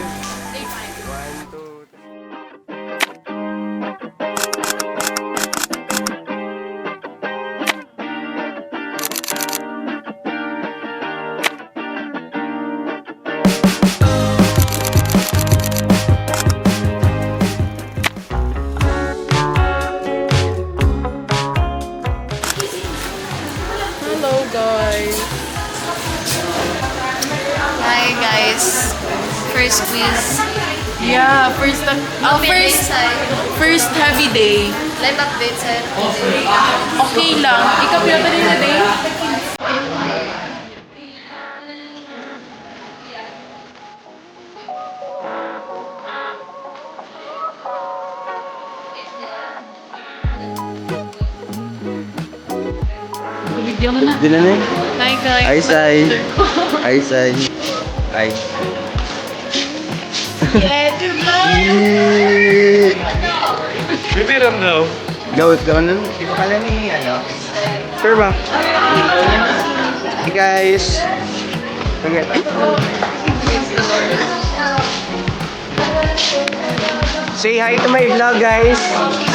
One, two, three. Hello guys. Hi guys. First quiz. Yeah, first heavy day. Live update sir. Okay lang. Ikaw yung pa rin na day? Video mo na. Di na eh. Hi guys. Ay, say. Ay, say. Ay. Bibiram daw. Gawit daw nun. Di ba pala ni, ano? Sure ba? Hey guys. Say hi to my vlog, guys.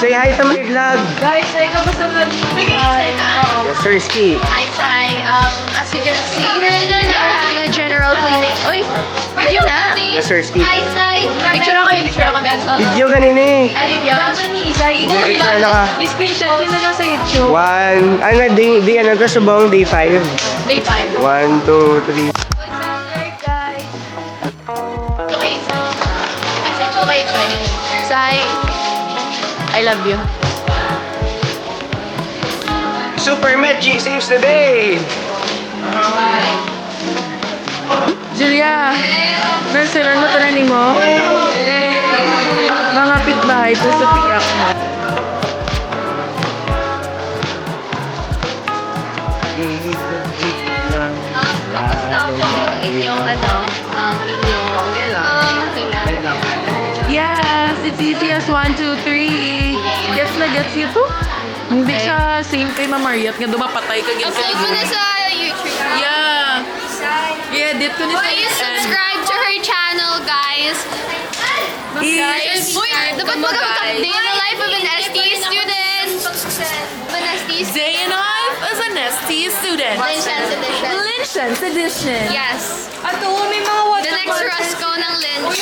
Say hi to my vlog. Guys, ay ka ba sa Yes, sir, Ski. Hi, as you can see, we are having a general clinic. Uy, video na. Yes, sir, Ski. Hi, Sai. Picture ako Video kanina eh. Picture na ka. Screenshot ko na lang sa YouTube. Ano to subong day 5. Day 5. 1, 2, 3. Okay. Sai, I love you. Super Mechi saves the day. Julia, nasilan mo tanan mo? Mga pitbahay ko sa tiyak mo. Inyong Yes, it's easy as 1, 2, 3. Gets na gets you too? Hindi siya same kay Mama Mariat nga dumapatay ka gets upload mo na sa YouTube. Yeah. Yeah, dit ko ni sa Please subscribe to her channel, guys. Guys, Uy, dapat mag-update Day in the life of an ST student. Day in life as an ST student. License edition. License edition. Yes. Ato, may mga water. The next Roscoe ng Lynch.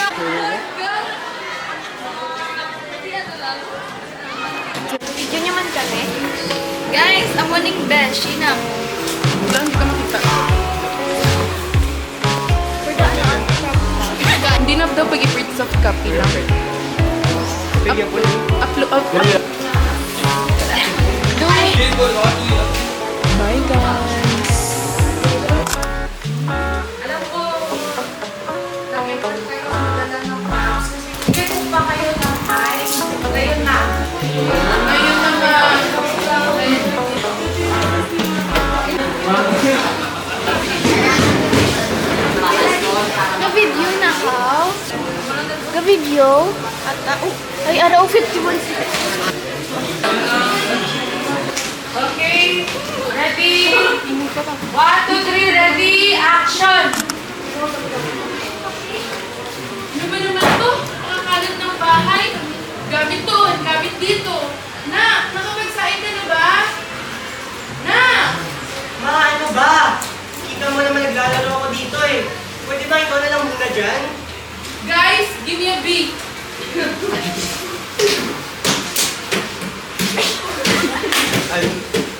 Video niyo man kami. Guys, ang waning bench, ina. Wala, hindi ka makita. Hindi na daw pag-i-print soft copy lang. Upload. Bye guys. Alam ko, kung pa kayo ng ay, ngayon na. Ngayon naman. Ga-video na ka? Ga-video? Ay, araw 51 seconds. Okay, ready? 1, 2, 3, ready, action! Ano ba naman to? Nakakalat ng bahay? Gamit doon, gamit dito. Na, nakapagsain ka na ba? Na! Ma, ano ba? Kita mo naman naglalaro ako dito eh. Pwede ba ikaw na lang muna dyan? Guys, give me a beat.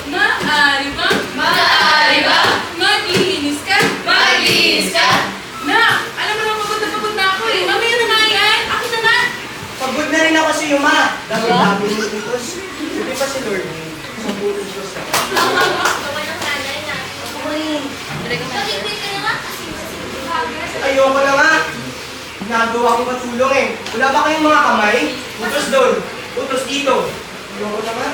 Maaari ba? Maaari ba? Maglinis ka? Maglinis ka? Na, alam mo naman pagod na ako eh. Mamaya na nga yan. Akin na na. Pagod na rin ako sa iyo, ma. Dami-dami mo dito. Hindi pa si Lord. Sa puto Diyos na. Ayoko na nga. Ginagawa ko patulong eh. Wala ba kayong mga kamay? Utos doon. Utos dito. Ayoko na nga.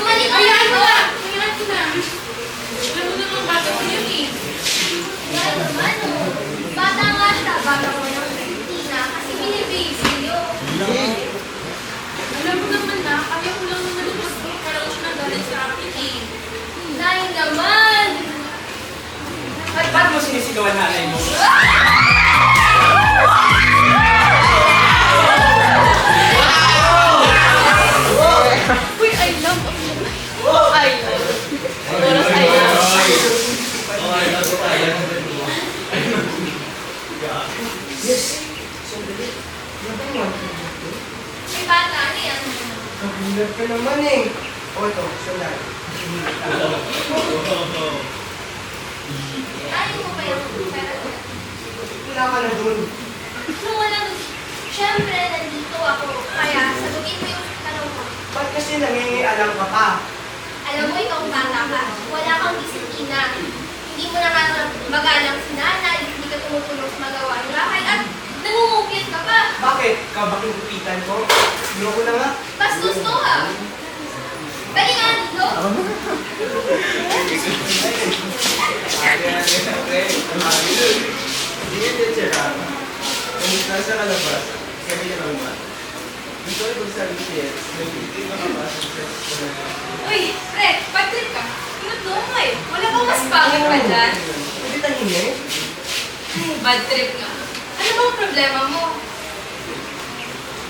Ayan mo na. Ayan ko na. Alam mo naman bata ko yan eh. Bata nga siya, bata ko ng Tina, kasi binibisi yun. Alam mo naman na, kaya ko lang naman ito para ko siya nagalit sa akin eh. Dahil naman! At ba't mo sinisigawan nanay mo? Ah! Sulat ka naman eh. O ito, sulat. Ayaw mo ba yung pera? Wala ka na dun. Nung wala doon, syempre, nandito ako. Kaya, sagutin mo yung tanong ko. Ba't kasi nangingialam ka pa? Alam mo, ikaw bata ka. Wala kang disiplina. Hindi mo na nga magalang si nanay, hindi ka tumutulong sa magawa ng bahay, at nangungukit ka pa. Bakit? Ikaw ba kinukupitan ko? Ayoko na nga. Bastos to ha. Dali nga dito. Hindi ka tira. Kung nasa kalabas, kami na lang ba? Gusto ko kung sabi siya, hindi makapasok sa Uy, pre, bad trip ka. Tinutulong mo eh. Wala kang mas pangit pa dyan. Hindi tahimik. Ay, bad trip nga. Ano bang problema mo?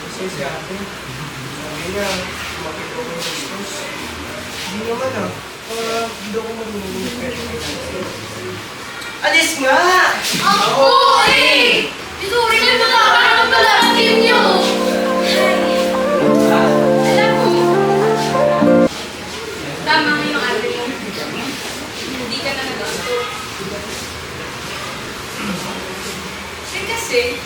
Kasi si ate, sabi niya, sumakit ko ng Christmas. Hindi naman ah. Hindi ako mag-uulong pwede kay Nancy. Alis nga! Ako eh! Isuri ka na nakakaroon pala ang team niyo. Alam mo, tama nga yung ate mo. Hindi ka na nag-gusto. Kasi,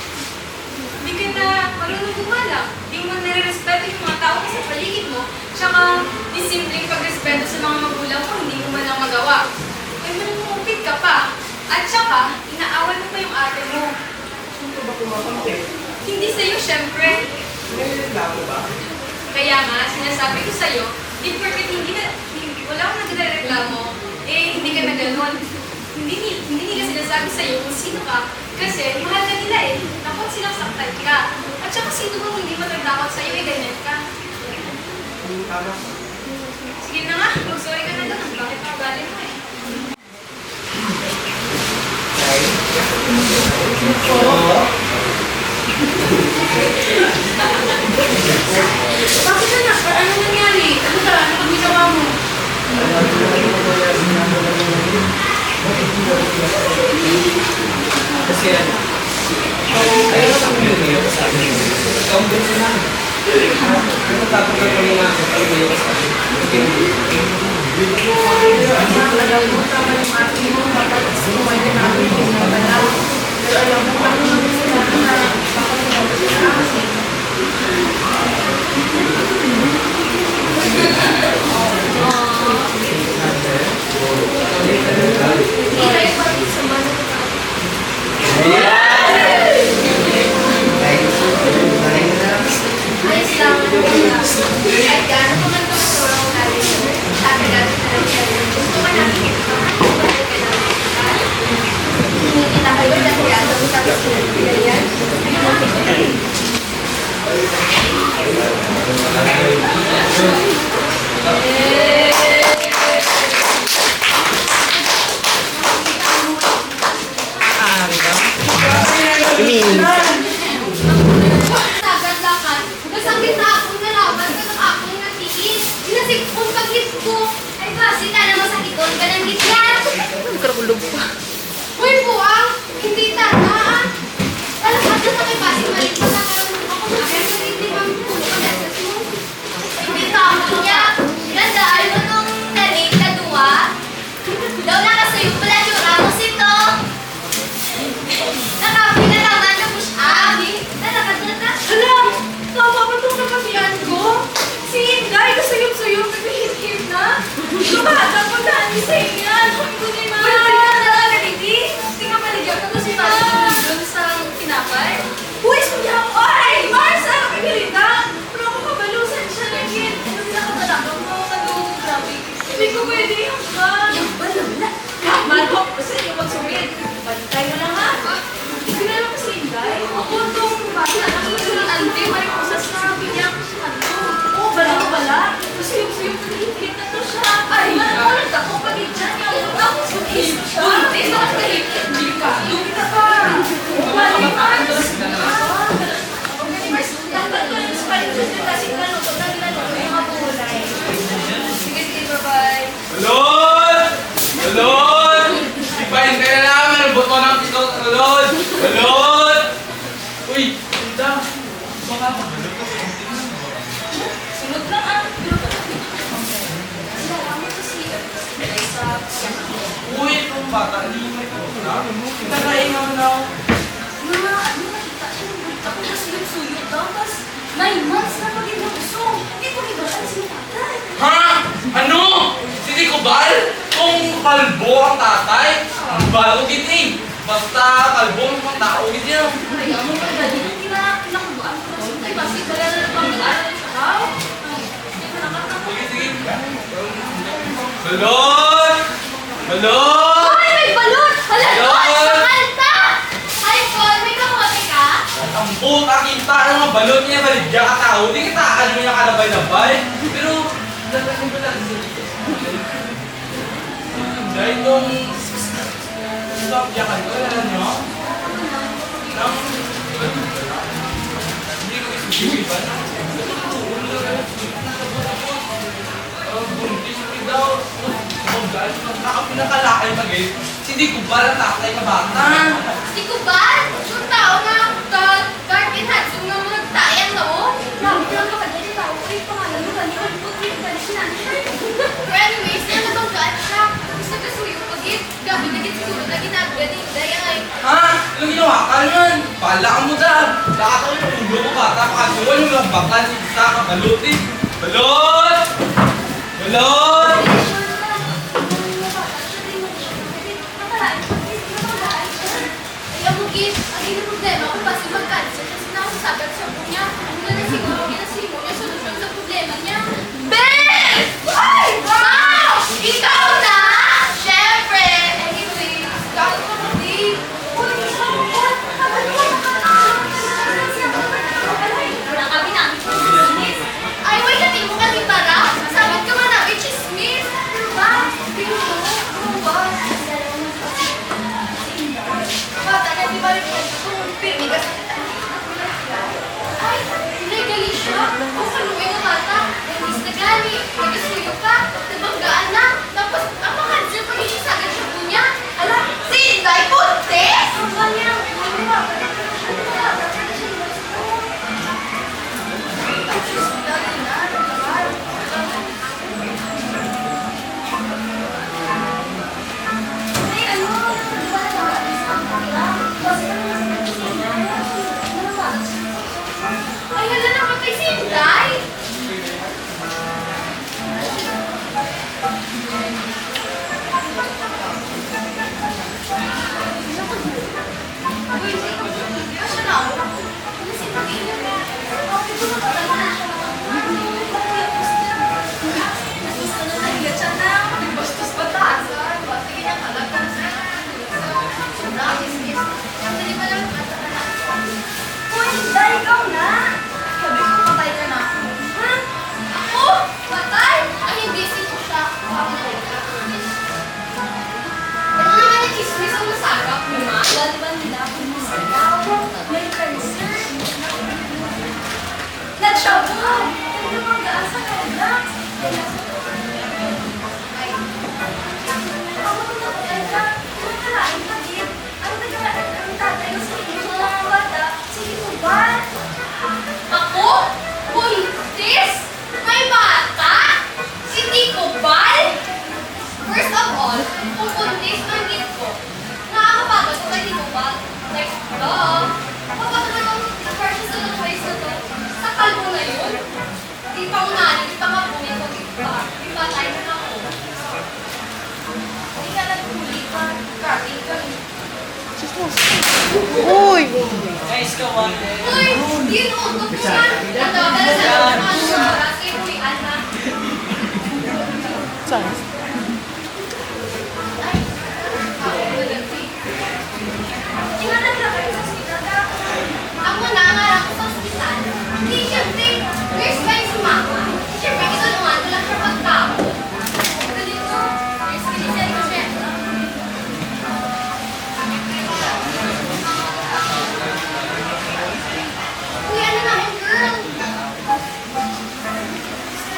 hindi ka na marunong gumalang. Hindi mo nare-respeto yung mga tao sa paligid mo. Tsaka, yung simpleng pagrespeto sa mga magulang mo, hindi mo man lang magawa. Eh, manumupit ka pa. At tsaka, inaawal mo pa yung ate mo. Sino ba kumakampi? Hindi sa'yo, syempre. Naireklamo ba? Kaya nga, sinasabi ko sa'yo, if porket wala akong nagre-reklamo, eh, hindi ka na ganun. Hindi nila sinasabi sa'yo kung sino ka, kasi mahal ka nila eh. Takot silang saktan ka. At saka sino bang hindi matatakot sa'yo, eh, ganyan ka. Tama. Sige na nga, mag-sorry ka na lang. Bakit pa galing mo eh? Bakit na? Ano nangyari? Ano ka? Ano pag ginawa mo? Kasi ano? Ayun ang piliyo ko sa akin. Ikaw ang gusto namin. Ano tapos ka kami nga ako piliyo ko sa akin? Hindi tayo pati sa mga ayos lang. Kahit gaano pa man tumatulong ko natin. Sabi natin na lang siya. Gusto ka natin ito. Hindi kita kayo dahil yata mo tapos ganyan. Nagandlakan. Masakit na akong nalaban ka ng akong natiis. Inasip kong pag-hit ko. Ay kasi na naman sa doon ka ng gityan. Nagkakulog pa. Uy, buang! Hindi tama ah! Alam ka doon sa kay Pasig, maliit pa sa karoon ako na kaya sa hindi kami puno ka message mo. Hindi tama niya. Ganda, ayaw nung na-rate ka duwa. Daw nakasayo pala yung ramos ito. Nakapi na naman na push up. Nakakadlat na. Alam! Tama ba itong kapatian ko? Si Inday, kasayop-sayop, nag-hit-hit na. Bata ko dahil sa inyan. Hindi na. Wala ka na talaga, hindi. Hindi ka maligyan ka kasi doon sa tinapay. Uy, suya ko! Ay! Mars, ano ka nilita? Pero ako kabalusan siya ng hit. Ano pinakatalakang mo? Kadugong grabe. Hindi ko pwede yung ka. Yung balala. Manhok kasi yung magsumit. Bantay mo lang ha. Kinala ko si Inday. Ako itong bata. Nakita ng ante. Mariposas na pinyak. Oo, bala ko pala. Kasi yung hit na to siya. Ay, ulit ako pagit dyan. Yung tapos mag-hit ko siya. Hindi, bakit ka-hit? Hindi ka. Doon ka pa. Balik ka. Mars, dapat ko yung spalit sa sila. Sinalo ko. Naglalaro yung mga kulay. Sige, sige, bye-bye. Balon! Balon! Ipahintay na namin ang buto ng pito. Balon! Balon! Uy! Tinda! Baka Sunod lang ah. Uy, itong bata, hindi may na. Nakaingaw na ako. Mga ano, nakita siya ng bulita ko na suyot-suyot daw. Tapos 9 months na pag inuso. Hindi ko kibahan si tatay. Ha? Ano? Si Nicobal? Kung kalbo ang tatay? Ang bago din eh. Basta kalbo ang tao din yan. Kaya mo ka dali. Kinakabuan ko na siya. Ay, kasi kaya na pag-aaral siya daw. Sige, sige. Balot! Balot! Ay, may balon! Hala, Balon! Paul! Sakanta! Ay, Paul, may kamote ka? Ang puta kita ng mga balot niya, baligya ka tao. Hindi kita akal mo niya kalabay-labay. Pero, lalaki ba lang sa dito? Dahil nung stop yakan ko, alam niyo? Nang, hindi ko isipin ba? Buntis ko daw. Nakapinakalakay mag-eh. Hindi ko ba ang tatay ka bata? Si Kuban? Yung tao na dark and handsome na nagtayan na oh. Grabe lang ka dali tao. Ay, pangalan mo gani. Ay, pag-trip ka na Pero anyways, yan nabanggaan siya. Gusto ka suyo pag-it. Gabi na git siguro na ginagaling. Daya ay. Ha? Anong ginawa ka nun? Pala ka mo dyan. Nakakawin yung ulo ko bata. Pakasuwan yung mga baklan. Isa ka balutin. Balot! Balot! Ay, amugit. Ang hindi problema kung basta mag-cancel. Kasi nakasasabat sa niya. Ano na siguro ginasimo niya solusyon sa problema niya. Bes! Ay! Wow! Ikaw na! Siyempre! Anyways, gago ka mo, Dave. Uy, ikaw mo. Habang mo Nakabi namin siya sa business. ay, wait, natin mo ka para. Sabit ka man namin, chismis. Diba? Ano ba? Bata na, di ba rin po kung pirmi ka sa ay, legally siya. Kung kaluwi ng bata, nagis na gani, nagasuyo ka, nabanggaan na, tapos ang makansel pa yung sagad siya po niya. Ala, si Inday Puntes! Ang kanyang, hindi ba? Ay, ano? Di ba nag-isang kanila? Kasi ano mas Ay, hala naman kay si Inday! Uy, asya na ako. Kasi pag-inom na. Okay, ko na pala na. Nasusunod na higat siya na. Bastos batasan. Sige niya kalagyan sa nakakismis. Hindi pa naman matatanan. Uy, dahil ikaw na. Sabi ko, patay ka na. Ha? Ako? Patay? Ay, hindi. Sino siya? Patay ka. Ano naman yung chismis ang nasagap mo, ma? Dahil ba nila kung masalaw? May cancer? Nagshabu! Hindi mo mag-aasa ka lang. Ako kung napagay ka, kung nakalain ka din. Ang tatay mo sa inyo ng mga bata, sige mo ba? Ako? Buntis? May bata? Si Nicobal? First of all, kung buntis ng git ko, nakakabagal ko kay Nicobal. Like, duh. Kapag naman na-purchase na ng place na to, sa kalbo na yun, di pa unali, di pa mapunin ko, di pa. Di pa tayo na ako. Di ka nagpuli pa, cracking ka. Uy! Guys, ka one. Uy! Yun o, tupusan! Nadadala sa mga oras, kay Uy, Ana. Saan? Ay, malapit. Inganan ka kayo sa sinada. Ako na nga ako sa ospital. Hindi, syempre, nurse ba yung sumama? Syempre, kinulungan ko lang siya pagtao. Ganito, nurse kinisyan ko syempre. Uy, ano naman, girl?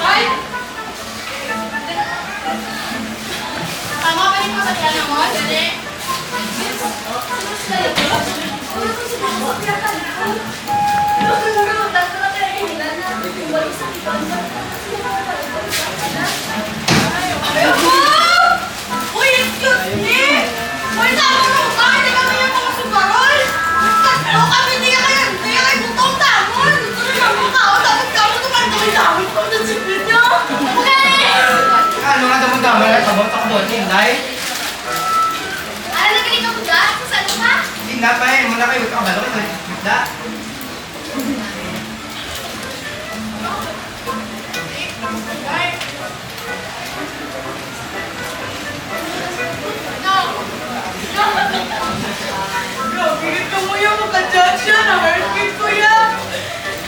Ay! buwan niya, Inday. Ano na ganito ko da? Saan ka? Hindi na pa eh. Muna kayo kabalo ko. Isda. Pilit ka mo yung maka-judge siya na working ko yan.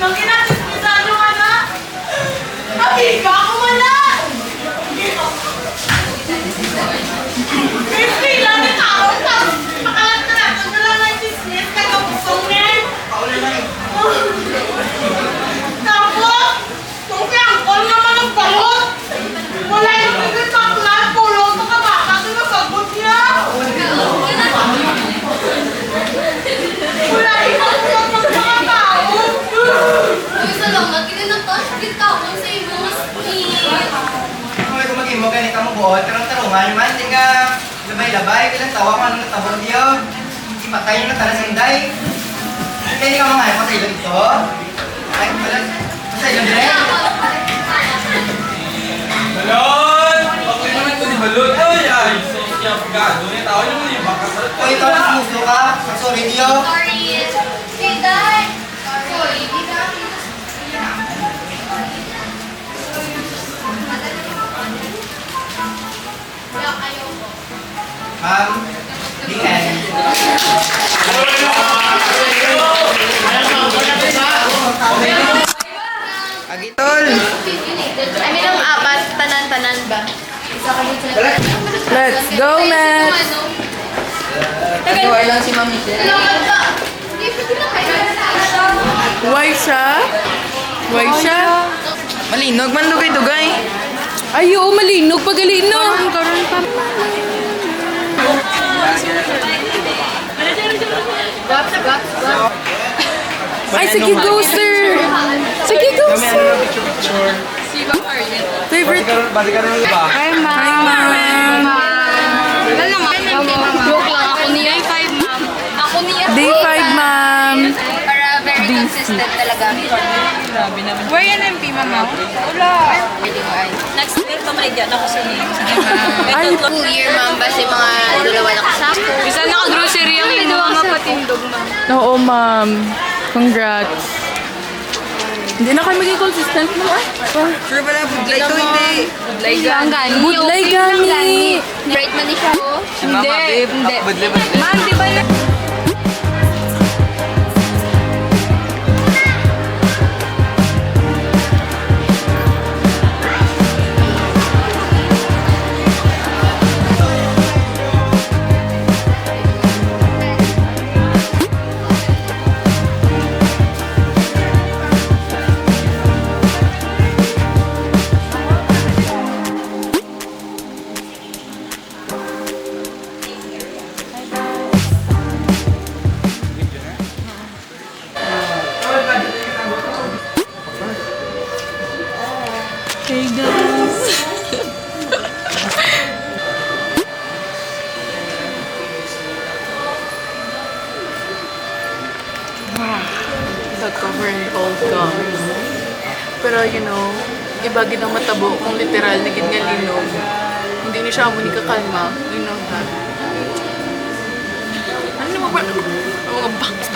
Nang inatismisan yung anak. Amiga ako wala! Crispy lang yung tao. Makalat na lang. Ang dala ng chismis. Kagapusong niya. Paulan na yun. Tapos, kung piangkol naman ang balot. Wala yung bigit ng plant. Pulot sa kabaka. Sinasagot niya. Wala yung pulot ng mga tao. Uy, salamat. Kinanagtas kita ko sa imong skin. Kung may kumagin mo, ganito mo buot. Tarong-tarungan naman. Hindi ka labay-labay. Kailan tawa ko anong natabot niyo. Hindi patay nyo na talas Inday. Hindi ka mga patay lang ito. Ay, wala. Patay lang din. Balot! Okay naman ito ni Balot. Ay! Siya pagkado niya. Tao niyo mo yung baka sa... O ito, nasuso ka. Sorry niyo. Sorry. Hey, Dad. Sorry. Di ka ayoko. The end. Agitol! Kami ng apat, tanan-tanan ba? Let's go, Matt! Nagawa lang si Mami Jen. Salamat pa. Hindi pa din kayo. Why siya? Why siya? Malinog man dugay-dugay. Ay, oo, malinog. Pagalinog. Karon pa. Ay, sige, go, sir. Sige, go, sir. Favorite. Balik ka rin ba? Hi, ma'am. Joke lang, ako niya. Day 5, ma'am. Ako niya. Day 5, ma'am. Para very consistent talaga. Where yan MP, mama? Wala. Next week, pamaligyan ako sa inyo. Ay, Full year, ma'am. Basta mga dalawa na kasako. isa naka-grocery ang Dalawa mapatindog, ma'am. Oo, ma'am. Congrats. Hindi na kayo maging consistent mo, ah. Sure pala, budlay ko hindi. Budlay gani. Bright man ni siya. Hindi. Budlay. Ma'am, di ba na... Hey guys! The cover ni old cars. Pero you know, iba gid ang matabo kung literal na gid nga linog. Hindi ni siya amo ni kakalma. You know that. Ano naman ba? Ang mga bangs.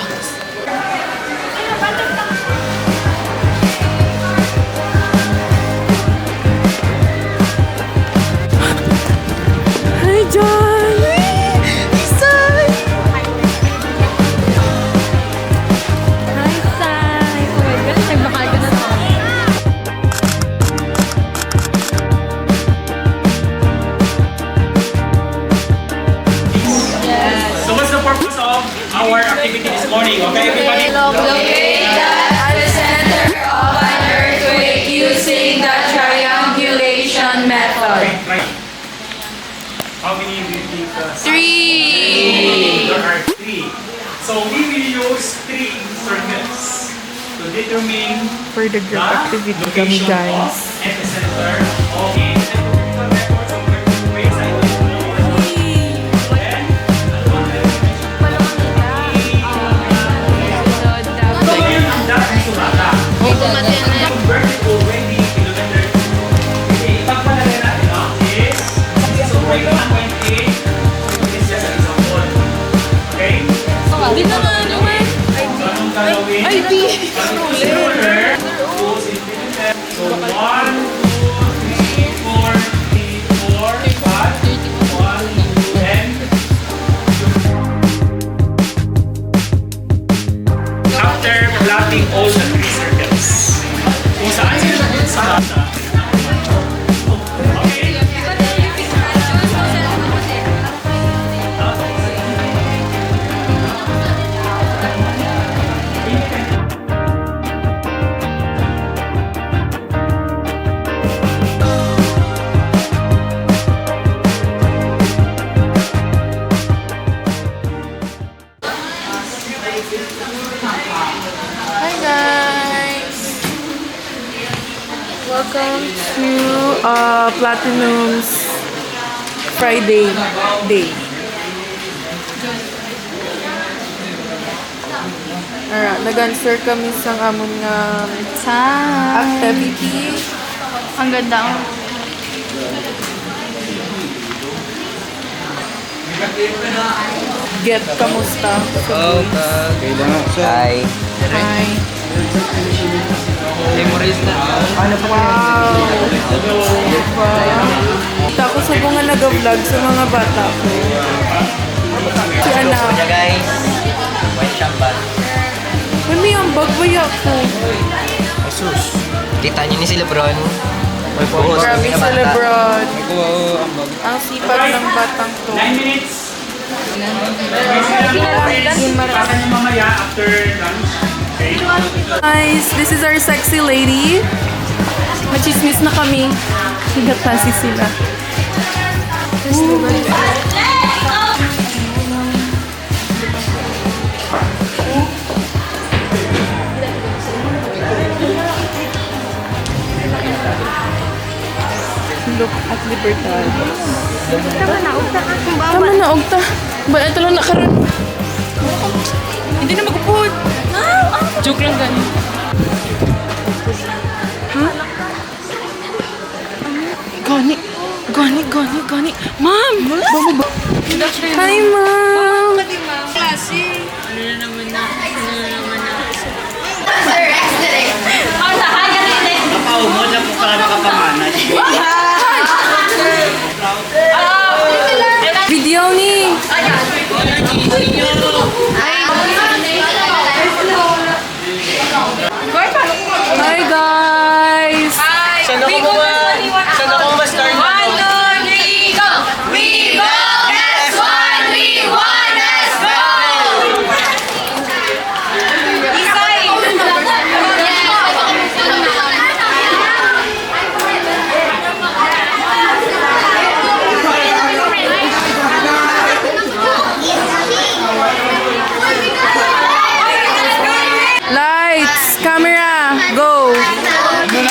Hi, John! Sai! Hi, Sai! Oh my God, nagbakado na to. So what's the purpose of our activity this morning? Okay, everybody? Locate at the center of an earthquake using the triangulation method. Right. How many do you think? 3! There are 3. So we will use 3 circles to determine For the the location of epicenter of a centrifugal network of earthquakes. I don't know. Then, so yun ang dating sumata. Convert it to 20 kilometers. Okay, pagpalagay natin is, so right Ay, di! So 1, 2, 3, 4, 5, 1, 10. After plotting all the 3 circles, kung saan sila sa data. Okay? Hi guys! Welcome to Platinum's Friday day. Alright, nag-answer kami sa amon nga activity. Ang ganda. Get kamusta? Hi. Hi. Memorize na. Wow! Diba? Kita ko sa mga nag-vlog sa mga bata ko. Si anak. Kaya guys, white chambat. May ambag ba ako? Jesus. Kita niyo ni si Lebron. Grabe sa Lebron. Ang sipag ng batang to. 9 minutes. Baka niyo mamaya after lunch. Okay? Guys, this is our sexy lady. Machismis na kami. Higatasi sila. Look at Libertad. Tama na, ugta. Ba, ito lang nakaroon. Hindi na magupod. Joke lang gani. Huh? Gani. Ma'am! Hi, ma'am! Video ni! Hi, guys! Sana ko ma-start na. Lights, camera, go! 1, 2,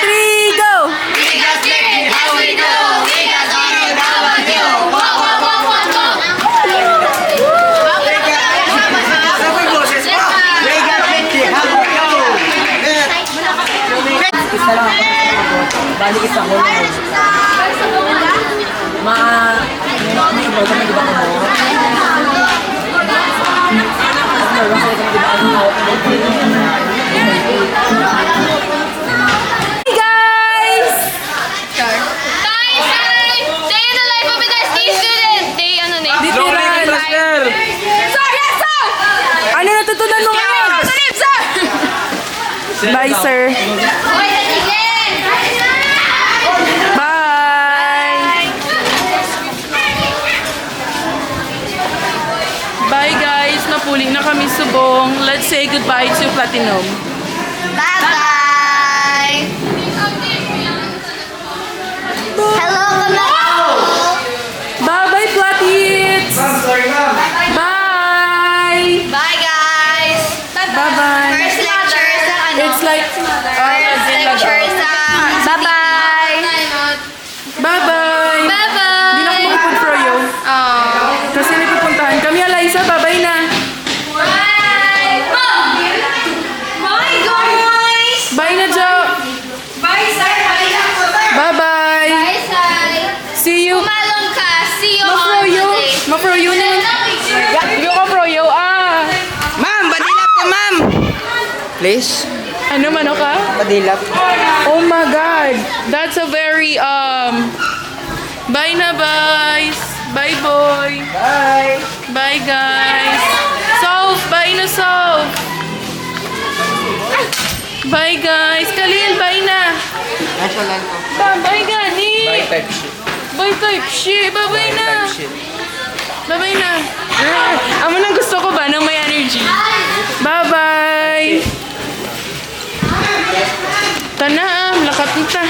3, go! Balik isa ko. Hey, guys! Day in the life of an SD student. Day, ano na yun? Literal. Sir, yes, sir! Ano natutunan mo ngayon? Sunod, sir! Bye, sir. Hoy, natigil! Bye! Bye, guys. Napuli na kami subong. Let's say goodbye to Platinum. Bye-bye! Hello, Bye-bye, Platits! Bye! Bye, guys! Bye-bye. First lecture sa ano? It's like... First lecture sa... Bye-bye! Bye-bye! Bye-bye! Hindi na ako makapag-froyo. Kasi may pupuntahan kami. Eliza, bye-bye na. Bye! Bye, guys! Bye na, Jo. Bye, sir! Bye-bye. Bye, sir! See you. Pumalong ka! See you on Ma-froyo. Monday! Ma-froyo na. Send a picture. Yung ka Please? Ano ka? Padilap. Oh my God! That's a very, Bye na, guys! Bye, boy! Bye! Bye, guys! Soph! Bye na, Soph! Bye, guys! Khalil, bye na! National ko. Bye, gani! Bye type shit. Bye, type shit! Bye-bye na! Type shit. Bye-bye na! Amo nang gusto ko ba nang may energy? Bye-bye! Tana, lakat na ta.